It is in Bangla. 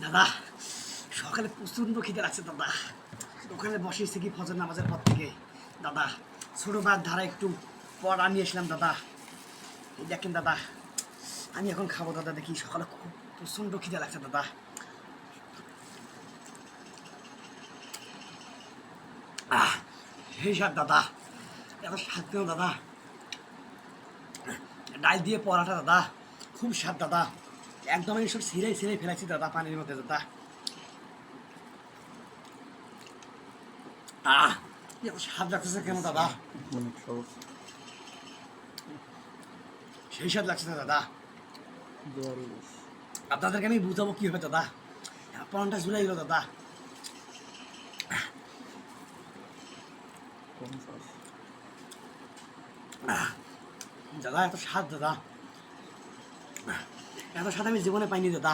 দাদা সকালে প্রচণ্ড খিদে লাগছে দাদা। ওখানে বসেছি কি ফজর নামাজের পর থেকে দাদা। ছোটো ভাইয়ের ধারা একটু পড়া নিয়ে এসলাম দাদা। এই দেখেন দাদা, আমি এখন খাবো দাদা। দেখি সকালে খুব প্রচণ্ড খিদে লাগছে দাদা। সেই স্বাদ দাদা, এত স্বাদ কেন দাদা। ডাল দিয়ে পরাটা দাদা, খুব স্বাদ দাদা। একদম আমি সব ছিঁড়ে ছিঁড়ে ফেলেছি দাদা পানির মধ্যে দাদা। এত স্বাদ লাগতেছে কেন দাদা, সেই স্বাদ লাগছে না দাদা। আপনাদেরকে আমি বুঝাবো কি হবে দাদা, পরানটা ঝুলে গেল দাদা। দাদা এত স্বাদ দাদা, এত স্বাদ আমি জীবনে পাইনি দাদা।